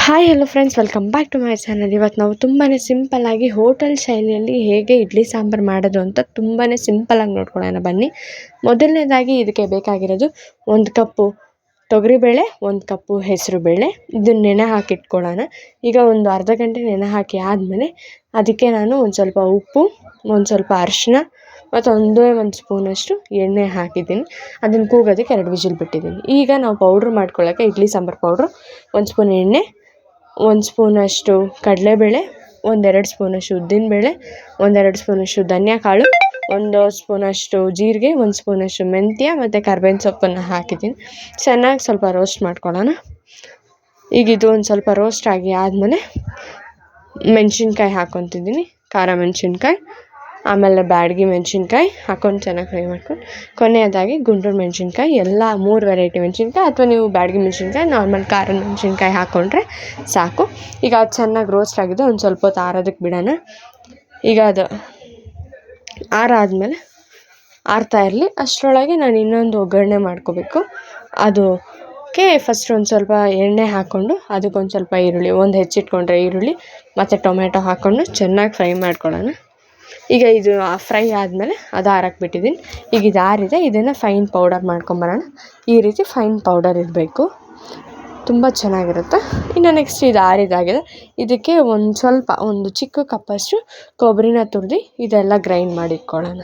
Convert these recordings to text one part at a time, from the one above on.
Hi hello friends, welcome back to my channel. ಇವತ್ತು ನಾವು ತುಂಬಾ ಸಿಂಪಲ್ಲಾಗಿ ಹೋಟೆಲ್ ಶೈಲಿಯಲ್ಲಿ ಹೇಗೆ ಇಡ್ಲಿ ಸಾಂಬಾರು ಮಾಡೋದು ಅಂತ ತುಂಬಾ ಸಿಂಪಲ್ಲಾಗಿ ನೋಡ್ಕೊಳ್ಳೋಣ ಬನ್ನಿ. ಮೊದಲನೇದಾಗಿ ಇದಕ್ಕೆ ಬೇಕಾಗಿರೋದು 1 ಕಪ್ಪು ತೊಗರಿಬೇಳೆ, 1 ಕಪ್ಪು ಹೆಸರುಬೇಳೆ. ಇದನ್ನು ನೆನೆ ಹಾಕಿಟ್ಕೊಳ್ಳೋಣ. ಈಗ ಒಂದು ಅರ್ಧ ಗಂಟೆ ನೆನೆ ಹಾಕಿ ಆದಮೇಲೆ ಅದಕ್ಕೆ ನಾನು ಒಂದು ಸ್ವಲ್ಪ ಉಪ್ಪು, ಒಂದು ಸ್ವಲ್ಪ ಅರಿಶಿನ ಮತ್ತು ಒಂದು ಸ್ಪೂನಷ್ಟು ಎಣ್ಣೆ ಹಾಕಿದ್ದೀನಿ. ಅದನ್ನು ಕೂಗೋದಕ್ಕೆ 2 ವಿಜಿಲ್ ಬಿಟ್ಟಿದ್ದೀನಿ. ಈಗ ನಾವು ಪೌಡ್ರ್ ಮಾಡ್ಕೊಳ್ಳೋಕ್ಕೆ ಇಡ್ಲಿ ಸಾಂಬಾರು ಪೌಡ್ರು 1 ಸ್ಪೂನ್ ಎಣ್ಣೆ, 1 ಸ್ಪೂನಷ್ಟು ಕಡಲೆಬೇಳೆ, 1-2 ಸ್ಪೂನಷ್ಟು ಉದ್ದಿನಬೇಳೆ, 1-2 ಸ್ಪೂನಷ್ಟು ಧನಿಯಾ ಕಾಳು, 1 ಸ್ಪೂನಷ್ಟು ಜೀರಿಗೆ, 1 ಸ್ಪೂನಷ್ಟು ಮೆಂತ್ಯ ಮತ್ತು ಕರ್ಬೇವಿನ ಸೊಪ್ಪನ್ನು ಹಾಕಿದ್ದೀನಿ. ಚೆನ್ನಾಗಿ ಸ್ವಲ್ಪ ರೋಸ್ಟ್ ಮಾಡ್ಕೊಳ್ಳೋಣ. ಈಗ ಇದು ಒಂದು ಸ್ವಲ್ಪ ರೋಸ್ಟ್ ಆಗಿ ಆದಮೇಲೆ ಮೆಣಸಿನ್ಕಾಯಿ ಹಾಕ್ಕೊತಿದ್ದೀನಿ. ಖಾರ ಮೆಣಸಿನ್ಕಾಯಿ, ಆಮೇಲೆ ಬ್ಯಾಡಗಿ ಮೆಣಸಿನ್ಕಾಯಿ ಹಾಕ್ಕೊಂಡು ಚೆನ್ನಾಗಿ ಫ್ರೈ ಮಾಡ್ಕೊಂಡು, ಕೊನೆಯದಾಗಿ ಗುಂಟೂರು ಮೆಣಸಿನ್ಕಾಯಿ, ಎಲ್ಲ 3 ವೆರೈಟಿ ಮೆಣಸಿನ್ಕಾಯಿ, ಅಥವಾ ನೀವು ಬ್ಯಾಡಗಿ ಮೆಣಸಿನ್ಕಾಯಿ, ನಾರ್ಮಲ್ ಖಾರದ ಮೆಣಸಿನ್ಕಾಯಿ ಹಾಕ್ಕೊಂಡ್ರೆ ಸಾಕು. ಈಗ ಅದು ಚೆನ್ನಾಗಿ ರೋಸ್ಟ್ ಆಗಿದೆ. ಒಂದು ಸ್ವಲ್ಪ ಹೊತ್ತು ಆರೋದಕ್ಕೆ ಬಿಡೋಣ. ಈಗ ಅದು ಆರಾದಮೇಲೆ ಆರ್ತಾ ಇರಲಿ. ಅಷ್ಟರೊಳಗೆ ನಾನು ಇನ್ನೊಂದು ಒಗ್ಗರಣೆ ಮಾಡ್ಕೋಬೇಕು. ಅದಕ್ಕೆ ಫಸ್ಟ್ ಒಂದು ಸ್ವಲ್ಪ ಎಣ್ಣೆ ಹಾಕ್ಕೊಂಡು ಅದಕ್ಕೊಂದು ಸ್ವಲ್ಪ ಈರುಳ್ಳಿ, ಒಂದು ಹೆಚ್ಚಿಟ್ಕೊಂಡ್ರೆ ಈರುಳ್ಳಿ ಮತ್ತು ಟೊಮೆಟೊ ಹಾಕ್ಕೊಂಡು ಚೆನ್ನಾಗಿ ಫ್ರೈ ಮಾಡ್ಕೊಳ್ಳೋಣ. ಈಗ ಇದು ಫ್ರೈ ಆದಮೇಲೆ ಅದು ಆರಕ್ಕೆ ಬಿಟ್ಟಿದ್ದೀನಿ. ಈಗ ಇದು ಆರಿದೆ. ಇದನ್ನು ಫೈನ್ ಪೌಡರ್ ಮಾಡ್ಕೊಂಬರೋಣ. ಈ ರೀತಿ ಫೈನ್ ಪೌಡರ್ ಇರಬೇಕು, ತುಂಬ ಚೆನ್ನಾಗಿರುತ್ತೆ. ಇನ್ನು ನೆಕ್ಸ್ಟ್ ಇದು ಆರಿದಾಗಿದೆ. ಇದಕ್ಕೆ ಒಂದು ಚಿಕ್ಕ ಕಪ್ಪಷ್ಟು ಕೊಬ್ಬರಿನ ತುರಿದು ಇದೆಲ್ಲ ಗ್ರೈಂಡ್ ಮಾಡಿಟ್ಕೊಳ್ಳೋಣ.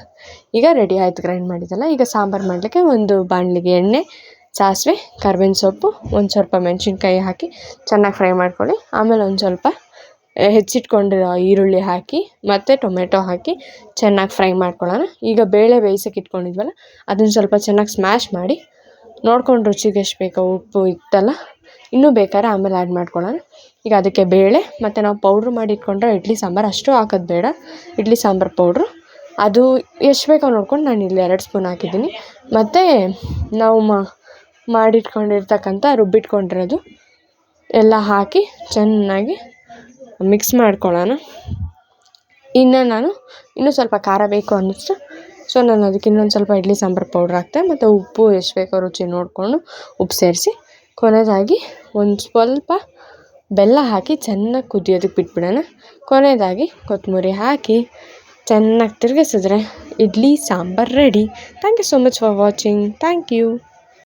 ಈಗ ರೆಡಿ ಆಯಿತು ಗ್ರೈಂಡ್ ಮಾಡಿದ್ದೆಲ್ಲ. ಈಗ ಸಾಂಬಾರು ಮಾಡಲಿಕ್ಕೆ ಒಂದು ಬಾಣಲಿಗೆ ಎಣ್ಣೆ, ಸಾಸಿವೆ, ಕರ್ಬೇವಿನ ಸೊಪ್ಪು, ಒಂದು ಸ್ವಲ್ಪ ಮೆಣಸಿನ್ಕಾಯಿ ಹಾಕಿ ಚೆನ್ನಾಗಿ ಫ್ರೈ ಮಾಡ್ಕೊಳ್ಳಿ. ಆಮೇಲೆ ಒಂದು ಸ್ವಲ್ಪ ಹೆಚ್ಚಿಟ್ಕೊಂಡಿರೋ ಈರುಳ್ಳಿ ಹಾಕಿ ಮತ್ತು ಟೊಮೆಟೊ ಹಾಕಿ ಚೆನ್ನಾಗಿ ಫ್ರೈ ಮಾಡ್ಕೊಳ್ಳೋಣ. ಈಗ ಬೇಳೆ ಬೇಯಿಸೋಕೆ ಇಟ್ಕೊಂಡಿದ್ವಲ್ಲ, ಅದನ್ನು ಸ್ವಲ್ಪ ಚೆನ್ನಾಗಿ ಸ್ಮ್ಯಾಶ್ ಮಾಡಿ ನೋಡ್ಕೊಂಡು ರುಚಿಗೆ ಎಷ್ಟು ಬೇಕೋ ಉಪ್ಪು ಇತ್ತಲ್ಲ, ಇನ್ನೂ ಬೇಕಾದ್ರೆ ಆಮೇಲೆ ಆ್ಯಡ್ ಮಾಡ್ಕೊಳ್ಳೋಣ. ಈಗ ಅದಕ್ಕೆ ಬೇಳೆ ಮತ್ತು ನಾವು ಪೌಡ್ರ್ ಮಾಡಿ ಇಟ್ಕೊಂಡ್ರೆ ಇಡ್ಲಿ ಸಾಂಬಾರು ಅಷ್ಟು ಹಾಕೋದು ಬೇಡ. ಇಡ್ಲಿ ಸಾಂಬಾರು ಪೌಡ್ರು ಅದು ಎಷ್ಟು ಬೇಕೋ ನೋಡ್ಕೊಂಡು ನಾನು ಇಲ್ಲಿ 2 ಸ್ಪೂನ್ ಹಾಕಿದ್ದೀನಿ. ಮತ್ತು ನಾವು ಮಾಡಿಟ್ಕೊಂಡಿರ್ತಕ್ಕಂಥ ರುಬ್ಬಿಟ್ಕೊಂಡಿರೋದು ಎಲ್ಲ ಹಾಕಿ ಚೆನ್ನಾಗಿ ಮಿಕ್ಸ್ ಮಾಡ್ಕೊಳ್ಳೋಣ. ಇನ್ನೂ ಸ್ವಲ್ಪ ಖಾರ ಬೇಕು ಅನ್ನಿಸ್ತು, ಸೊ ನಾನು ಅದಕ್ಕೆ ಇನ್ನೊಂದು ಸ್ವಲ್ಪ ಇಡ್ಲಿ ಸಾಂಬಾರು ಪೌಡ್ರ್ ಹಾಕ್ತೆ. ಮತ್ತು ಉಪ್ಪು ಎಷ್ಟು ಬೇಕೋ ರುಚಿ ನೋಡಿಕೊಂಡು ಉಪ್ಪು ಸೇರಿಸಿ, ಕೊನೆಯದಾಗಿ ಒಂದು ಸ್ವಲ್ಪ ಬೆಲ್ಲ ಹಾಕಿ ಚೆನ್ನಾಗಿ ಕುದಿಯೋದಕ್ಕೆ ಬಿಟ್ಬಿಡೋಣ. ಕೊನೆಯದಾಗಿ ಕೊತ್ತಂಬರಿ ಹಾಕಿ ಚೆನ್ನಾಗಿ ತಿರುಗಿಸಿದ್ರೆ idli sambar ready. Thank you so much for watching. Thank you.